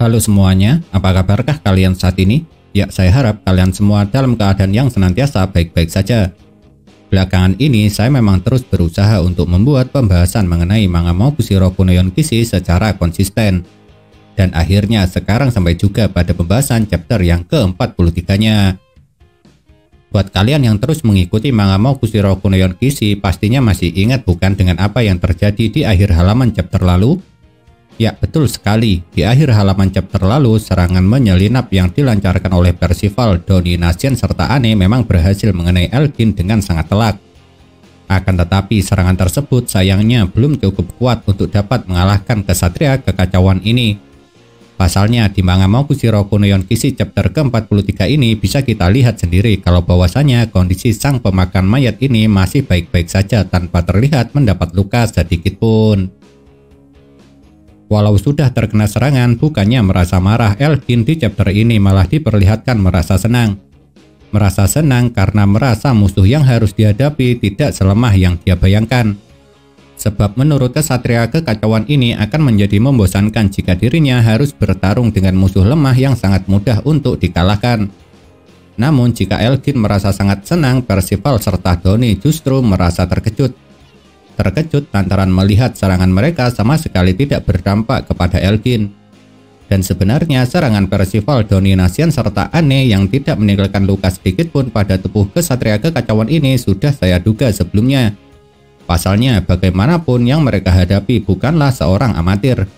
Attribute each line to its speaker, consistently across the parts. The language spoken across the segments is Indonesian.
Speaker 1: Halo semuanya, apa kabarkah kalian saat ini? Ya, saya harap kalian semua dalam keadaan yang senantiasa baik-baik saja. Belakangan ini, saya memang terus berusaha untuk membuat pembahasan mengenai manga Mokushiro Kunoyon Kishi secara konsisten. Dan akhirnya sekarang sampai juga pada pembahasan chapter yang ke-43-nya. Buat kalian yang terus mengikuti manga Mokushiro Kunoyon Kishi, pastinya masih ingat bukan dengan apa yang terjadi di akhir halaman chapter lalu? Ya, betul sekali. Di akhir halaman chapter lalu, serangan menyelinap yang dilancarkan oleh Percival, Doni, Nacien, serta Anne memang berhasil mengenai Elgin dengan sangat telak. Akan tetapi, serangan tersebut sayangnya belum cukup kuat untuk dapat mengalahkan kesatria kekacauan ini. Pasalnya, di manga Mokushiro Kunoyon Kishi chapter ke-43 ini bisa kita lihat sendiri kalau bahwasanya kondisi sang pemakan mayat ini masih baik-baik saja tanpa terlihat mendapat luka sedikit pun. Walau sudah terkena serangan, bukannya merasa marah, Elgin di chapter ini malah diperlihatkan merasa senang. Merasa senang karena merasa musuh yang harus dihadapi tidak selemah yang dia bayangkan. Sebab menurut kesatria kekacauan ini akan menjadi membosankan jika dirinya harus bertarung dengan musuh lemah yang sangat mudah untuk dikalahkan. Namun jika Elgin merasa sangat senang, Percival serta Doni justru merasa terkejut lantaran melihat serangan mereka sama sekali tidak berdampak kepada Elgin. Dan sebenarnya serangan Percival, Doni, Nacien, serta Anne yang tidak meninggalkan luka sedikit pun pada tubuh kesatria kekacauan ini sudah saya duga sebelumnya. Pasalnya bagaimanapun yang mereka hadapi bukanlah seorang amatir,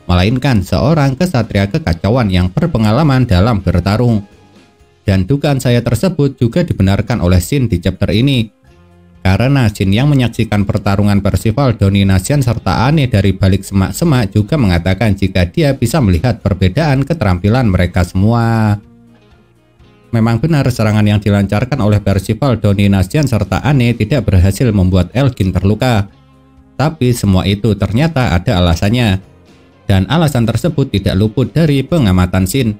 Speaker 1: melainkan seorang kesatria kekacauan yang berpengalaman dalam bertarung. Dan dugaan saya tersebut juga dibenarkan oleh Shin di chapter ini. Karena Shin yang menyaksikan pertarungan Percival, Doni, Nacien, serta Anne dari balik semak-semak juga mengatakan jika dia bisa melihat perbedaan keterampilan mereka semua. Memang benar serangan yang dilancarkan oleh Percival, Doni, Nacien, serta Anne tidak berhasil membuat Elgin terluka. Tapi semua itu ternyata ada alasannya. Dan alasan tersebut tidak luput dari pengamatan Shin.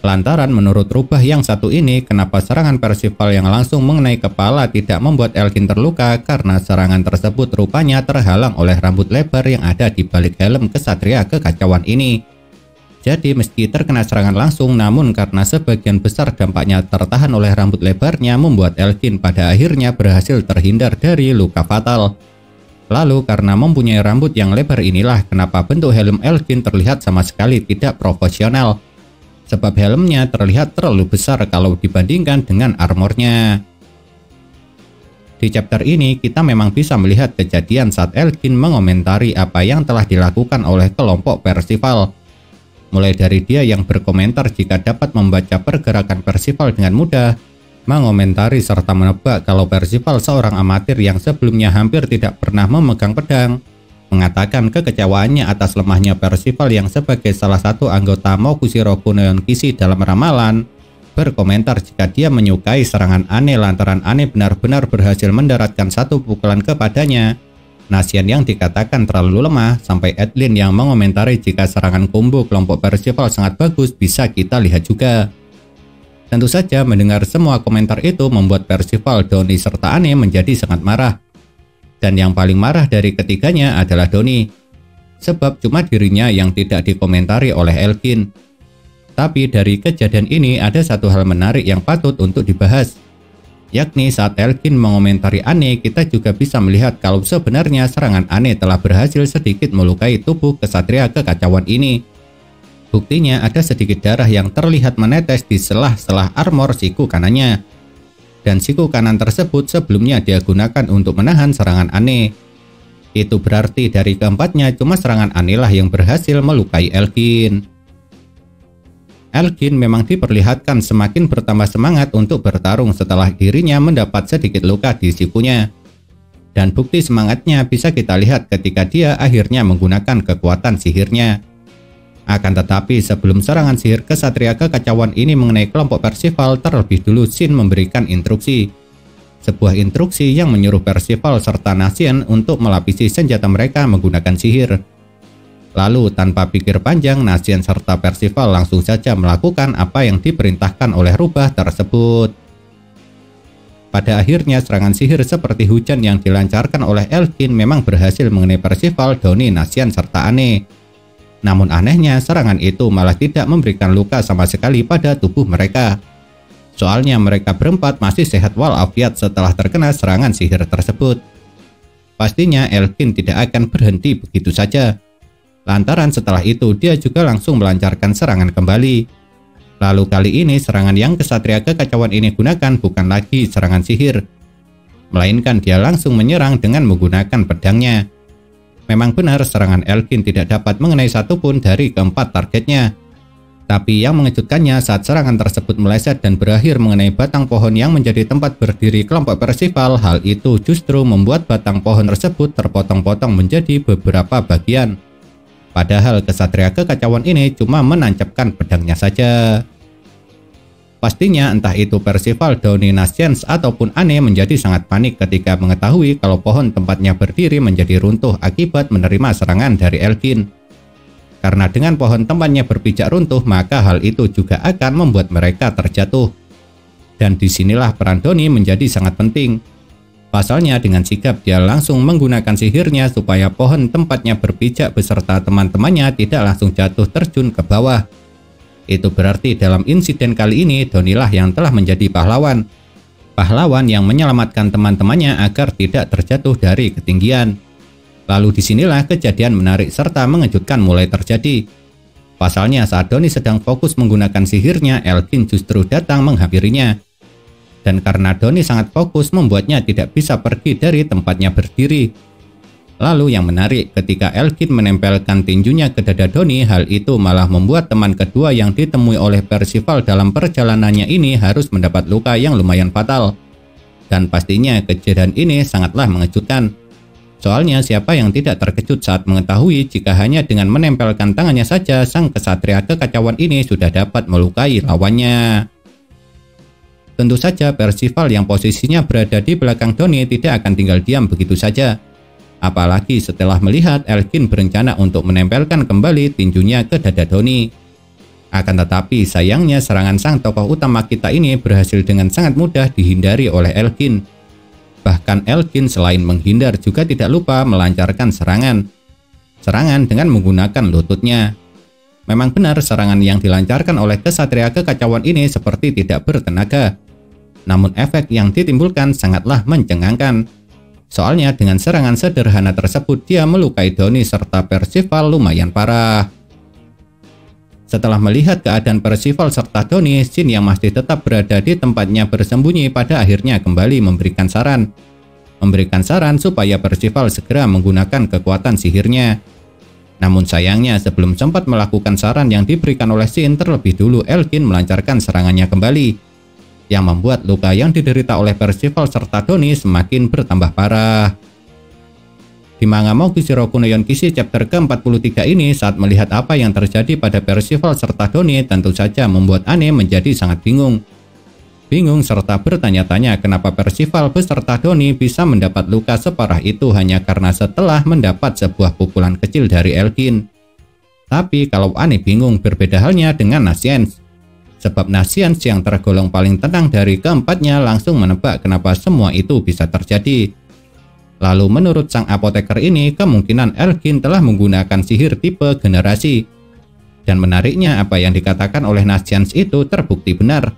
Speaker 1: Lantaran menurut rubah yang satu ini, kenapa serangan Percival yang langsung mengenai kepala tidak membuat Elgin terluka karena serangan tersebut rupanya terhalang oleh rambut lebar yang ada di balik helm kesatria kekacauan ini. Jadi meski terkena serangan langsung, namun karena sebagian besar dampaknya tertahan oleh rambut lebarnya membuat Elgin pada akhirnya berhasil terhindar dari luka fatal. Lalu karena mempunyai rambut yang lebar inilah kenapa bentuk helm Elgin terlihat sama sekali tidak proporsional. Sebab helmnya terlihat terlalu besar kalau dibandingkan dengan armornya. Di chapter ini kita memang bisa melihat kejadian saat Elgin mengomentari apa yang telah dilakukan oleh kelompok Percival. Mulai dari dia yang berkomentar jika dapat membaca pergerakan Percival dengan mudah, mengomentari serta menebak kalau Percival seorang amatir yang sebelumnya hampir tidak pernah memegang pedang, mengatakan kekecewaannya atas lemahnya Percival yang sebagai salah satu anggota Mokushiro Kunoyon Kishi dalam ramalan, berkomentar jika dia menyukai serangan Anne lantaran Anne benar-benar berhasil mendaratkan satu pukulan kepadanya, Nacien yang dikatakan terlalu lemah, sampai Edlin yang mengomentari jika serangan combo kelompok Percival sangat bagus bisa kita lihat juga. Tentu saja mendengar semua komentar itu membuat Percival, Doni, serta Anne menjadi sangat marah. Dan yang paling marah dari ketiganya adalah Doni. Sebab cuma dirinya yang tidak dikomentari oleh Elgin. Tapi dari kejadian ini ada satu hal menarik yang patut untuk dibahas. Yakni saat Elgin mengomentari Anne, kita juga bisa melihat kalau sebenarnya serangan Anne telah berhasil sedikit melukai tubuh kesatria kekacauan ini. Buktinya ada sedikit darah yang terlihat menetes di selah-selah armor siku kanannya. Dan siku kanan tersebut sebelumnya dia gunakan untuk menahan serangan Anne. Itu berarti dari keempatnya cuma serangan Anne lah yang berhasil melukai Elgin. Elgin memang diperlihatkan semakin bertambah semangat untuk bertarung setelah dirinya mendapat sedikit luka di sikunya. Dan bukti semangatnya bisa kita lihat ketika dia akhirnya menggunakan kekuatan sihirnya. Akan tetapi sebelum serangan sihir kesatria kekacauan ini mengenai kelompok Percival, terlebih dulu Shin memberikan instruksi. Sebuah instruksi yang menyuruh Percival serta Nacien untuk melapisi senjata mereka menggunakan sihir. Lalu tanpa pikir panjang, Nacien serta Percival langsung saja melakukan apa yang diperintahkan oleh rubah tersebut. Pada akhirnya serangan sihir seperti hujan yang dilancarkan oleh Elgin memang berhasil mengenai Percival, Doni, Nacien, serta Anne. Namun anehnya serangan itu malah tidak memberikan luka sama sekali pada tubuh mereka. Soalnya mereka berempat masih sehat walafiat setelah terkena serangan sihir tersebut. Pastinya Elkin tidak akan berhenti begitu saja. Lantaran setelah itu dia juga langsung melancarkan serangan kembali. Lalu kali ini serangan yang kesatria kekacauan ini gunakan bukan lagi serangan sihir, melainkan dia langsung menyerang dengan menggunakan pedangnya. Memang benar serangan Elkin tidak dapat mengenai satupun dari keempat targetnya. Tapi yang mengejutkannya saat serangan tersebut meleset dan berakhir mengenai batang pohon yang menjadi tempat berdiri kelompok Percival, hal itu justru membuat batang pohon tersebut terpotong-potong menjadi beberapa bagian. Padahal kesatria kekacauan ini cuma menancapkan pedangnya saja. Pastinya entah itu Percival, Donnie, Nascience, ataupun Anne menjadi sangat panik ketika mengetahui kalau pohon tempatnya berdiri menjadi runtuh akibat menerima serangan dari Elkin. Karena dengan pohon tempatnya berpijak runtuh, maka hal itu juga akan membuat mereka terjatuh. Dan disinilah peran Donnie menjadi sangat penting. Pasalnya dengan sigap dia langsung menggunakan sihirnya supaya pohon tempatnya berpijak beserta teman-temannya tidak langsung jatuh terjun ke bawah. Itu berarti dalam insiden kali ini Donnie lah yang telah menjadi pahlawan. Pahlawan yang menyelamatkan teman-temannya agar tidak terjatuh dari ketinggian. Lalu disinilah kejadian menarik serta mengejutkan mulai terjadi. Pasalnya saat Donnie sedang fokus menggunakan sihirnya, Elkin justru datang menghampirinya. Dan karena Donnie sangat fokus membuatnya tidak bisa pergi dari tempatnya berdiri. Lalu yang menarik, ketika Elkin menempelkan tinjunya ke dada Donnie, hal itu malah membuat teman kedua yang ditemui oleh Percival dalam perjalanannya ini harus mendapat luka yang lumayan fatal. Dan pastinya kejadian ini sangatlah mengejutkan. Soalnya siapa yang tidak terkejut saat mengetahui jika hanya dengan menempelkan tangannya saja sang kesatria kekacauan ini sudah dapat melukai lawannya. Tentu saja Percival yang posisinya berada di belakang Donnie tidak akan tinggal diam begitu saja. Apalagi setelah melihat Elkin berencana untuk menempelkan kembali tinjunya ke dada Donnie. Akan tetapi sayangnya serangan sang tokoh utama kita ini berhasil dengan sangat mudah dihindari oleh Elkin. Bahkan Elkin selain menghindar juga tidak lupa melancarkan serangan. Serangan dengan menggunakan lututnya. Memang benar serangan yang dilancarkan oleh kesatria kekacauan ini seperti tidak bertenaga. Namun efek yang ditimbulkan sangatlah mencengangkan. Soalnya dengan serangan sederhana tersebut dia melukai Donnie serta Percival lumayan parah. Setelah melihat keadaan Percival serta Donnie, Shin yang masih tetap berada di tempatnya bersembunyi pada akhirnya kembali memberikan saran. Memberikan saran supaya Percival segera menggunakan kekuatan sihirnya. Namun sayangnya sebelum sempat melakukan saran yang diberikan oleh Shin, terlebih dulu Elkin melancarkan serangannya kembali. Yang membuat luka yang diderita oleh Percival serta Donnie semakin bertambah parah. Di manga Mokushiro no Yonkishi chapter ke-43 ini, saat melihat apa yang terjadi pada Percival serta Donnie, tentu saja membuat Anne menjadi sangat bingung. Bingung serta bertanya-tanya kenapa Percival beserta Donnie bisa mendapat luka separah itu hanya karena setelah mendapat sebuah pukulan kecil dari Elkin. Tapi kalau Anne bingung, berbeda halnya dengan Nascience. Sebab Nascience yang tergolong paling tenang dari keempatnya langsung menebak kenapa semua itu bisa terjadi. Lalu menurut sang apoteker ini, kemungkinan Elkin telah menggunakan sihir tipe generasi. Dan menariknya apa yang dikatakan oleh Nascience itu terbukti benar.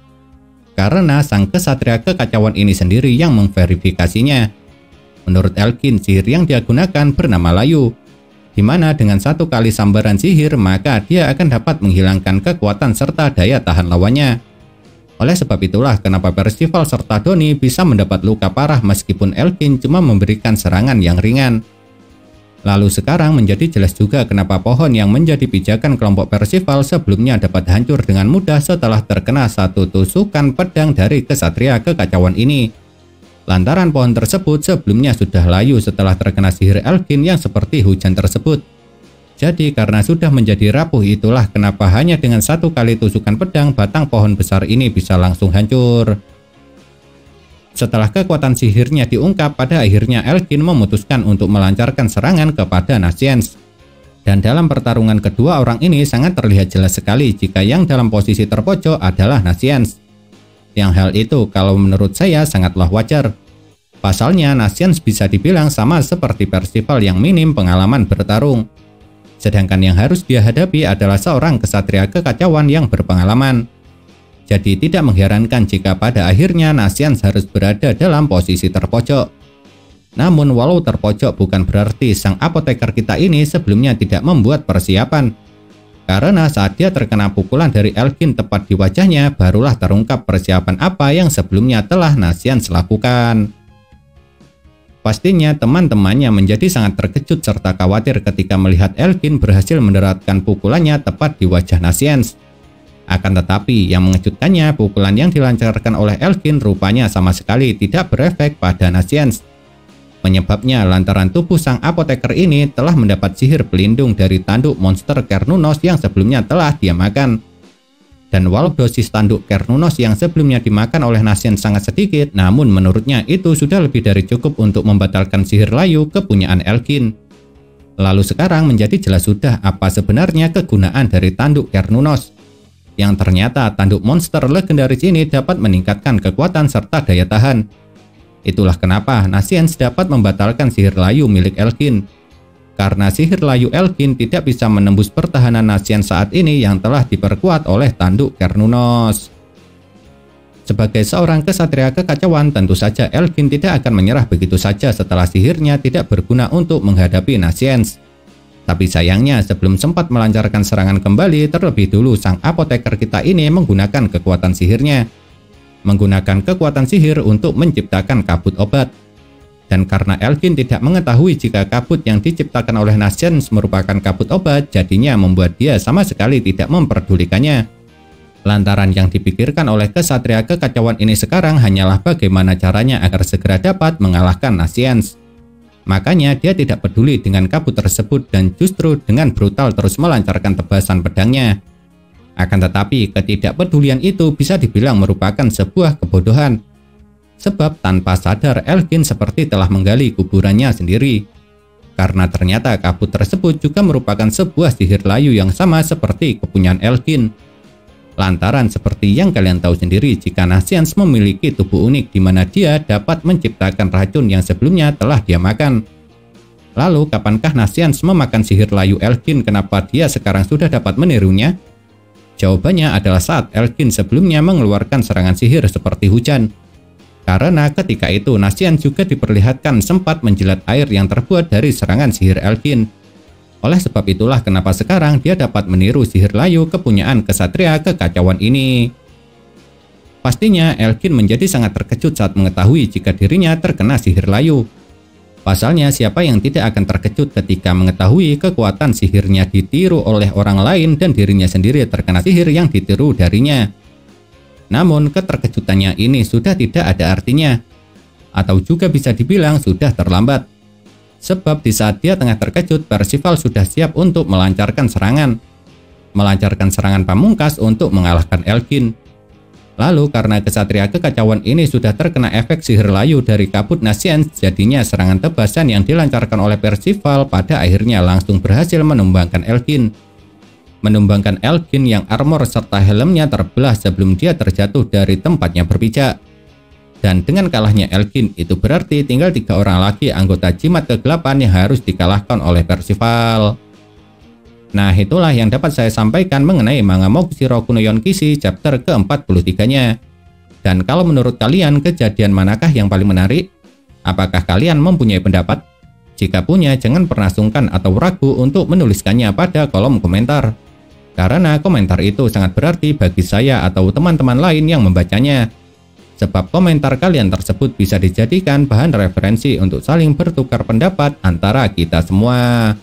Speaker 1: Karena sang kesatria kekacauan ini sendiri yang memverifikasinya. Menurut Elkin, sihir yang dia gunakan bernama Layu. Di mana dengan satu kali sambaran sihir, maka dia akan dapat menghilangkan kekuatan serta daya tahan lawannya. Oleh sebab itulah kenapa Percival serta Donnie bisa mendapat luka parah meskipun Elkin cuma memberikan serangan yang ringan. Lalu sekarang menjadi jelas juga kenapa pohon yang menjadi pijakan kelompok Percival sebelumnya dapat hancur dengan mudah setelah terkena satu tusukan pedang dari kesatria kekacauan ini. Lantaran pohon tersebut sebelumnya sudah layu setelah terkena sihir Elkin yang seperti hujan tersebut. Jadi karena sudah menjadi rapuh, itulah kenapa hanya dengan satu kali tusukan pedang batang pohon besar ini bisa langsung hancur. Setelah kekuatan sihirnya diungkap, pada akhirnya Elkin memutuskan untuk melancarkan serangan kepada Nascience. Dan dalam pertarungan kedua orang ini sangat terlihat jelas sekali jika yang dalam posisi terpojok adalah Nascience. Yang hal itu kalau menurut saya sangatlah wajar. Pasalnya Nascience bisa dibilang sama seperti Percival yang minim pengalaman bertarung. Sedangkan yang harus dia hadapi adalah seorang kesatria kekacauan yang berpengalaman. Jadi tidak mengherankan jika pada akhirnya Nasyans harus berada dalam posisi terpojok. Namun walau terpojok bukan berarti sang apoteker kita ini sebelumnya tidak membuat persiapan. Karena saat dia terkena pukulan dari Elgin tepat di wajahnya, barulah terungkap persiapan apa yang sebelumnya telah Nasyans lakukan. Pastinya teman-temannya menjadi sangat terkejut serta khawatir ketika melihat Elgin berhasil mendaratkan pukulannya tepat di wajah Nasyans. Akan tetapi yang mengejutkannya, pukulan yang dilancarkan oleh Elgin rupanya sama sekali tidak berefek pada Nasyans. Penyebabnya lantaran tubuh sang apoteker ini telah mendapat sihir pelindung dari tanduk monster Cernunnos yang sebelumnya telah dia makan. Dan walau dosis tanduk Cernunnos yang sebelumnya dimakan oleh Nasyans sangat sedikit, namun menurutnya itu sudah lebih dari cukup untuk membatalkan sihir layu kepunyaan Elgin. Lalu sekarang menjadi jelas sudah apa sebenarnya kegunaan dari tanduk Cernunnos. Yang ternyata tanduk monster legendaris ini dapat meningkatkan kekuatan serta daya tahan. Itulah kenapa Nasyans dapat membatalkan sihir layu milik Elgin. Karena sihir layu Elgin tidak bisa menembus pertahanan Nasyans saat ini yang telah diperkuat oleh tanduk Cernunnos. Sebagai seorang kesatria kekacauan, tentu saja Elgin tidak akan menyerah begitu saja setelah sihirnya tidak berguna untuk menghadapi Nasyans. Tapi sayangnya sebelum sempat melancarkan serangan kembali, terlebih dulu sang apoteker kita ini menggunakan kekuatan sihirnya. Menggunakan kekuatan sihir untuk menciptakan kabut obat. Dan karena Elgin tidak mengetahui jika kabut yang diciptakan oleh Nasyans merupakan kabut obat, jadinya membuat dia sama sekali tidak memperdulikannya. Lantaran yang dipikirkan oleh kesatria kekacauan ini sekarang hanyalah bagaimana caranya agar segera dapat mengalahkan Nasyans. Makanya dia tidak peduli dengan kabut tersebut dan justru dengan brutal terus melancarkan tebasan pedangnya. Akan tetapi ketidakpedulian itu bisa dibilang merupakan sebuah kebodohan. Sebab tanpa sadar Elgin seperti telah menggali kuburannya sendiri. Karena ternyata kabut tersebut juga merupakan sebuah sihir layu yang sama seperti kepunyaan Elgin. Lantaran seperti yang kalian tahu sendiri jika Nasyans memiliki tubuh unik di mana dia dapat menciptakan racun yang sebelumnya telah dia makan. Lalu kapankah Nasyans memakan sihir layu Elgin, kenapa dia sekarang sudah dapat menirunya? Jawabannya adalah saat Elgin sebelumnya mengeluarkan serangan sihir seperti hujan. Karena ketika itu Nasyans juga diperlihatkan sempat menjilat air yang terbuat dari serangan sihir Elgin. Oleh sebab itulah kenapa sekarang dia dapat meniru sihir layu kepunyaan kesatria kekacauan ini. Pastinya Elgin menjadi sangat terkejut saat mengetahui jika dirinya terkena sihir layu. Pasalnya siapa yang tidak akan terkejut ketika mengetahui kekuatan sihirnya ditiru oleh orang lain dan dirinya sendiri terkena sihir yang ditiru darinya. Namun keterkejutannya ini sudah tidak ada artinya, atau juga bisa dibilang sudah terlambat. Sebab di saat dia tengah terkejut, Percival sudah siap untuk melancarkan serangan. Melancarkan serangan pamungkas untuk mengalahkan Elgin. Lalu karena kesatria kekacauan ini sudah terkena efek sihir layu dari kabut Nasyans, jadinya serangan tebasan yang dilancarkan oleh Percival pada akhirnya langsung berhasil menumbangkan Elgin. Menumbangkan Elgin yang armor serta helmnya terbelah sebelum dia terjatuh dari tempatnya berpijak. Dan dengan kalahnya Elgin, itu berarti tinggal 3 orang lagi anggota jimat kegelapan yang harus dikalahkan oleh Percival. Nah, itulah yang dapat saya sampaikan mengenai manga Mokushiro Kuno Yonkishi chapter ke-43-nya. Dan kalau menurut kalian, kejadian manakah yang paling menarik? Apakah kalian mempunyai pendapat? Jika punya, jangan pernah sungkan atau ragu untuk menuliskannya pada kolom komentar. Karena komentar itu sangat berarti bagi saya atau teman-teman lain yang membacanya. Sebab komentar kalian tersebut bisa dijadikan bahan referensi untuk saling bertukar pendapat antara kita semua.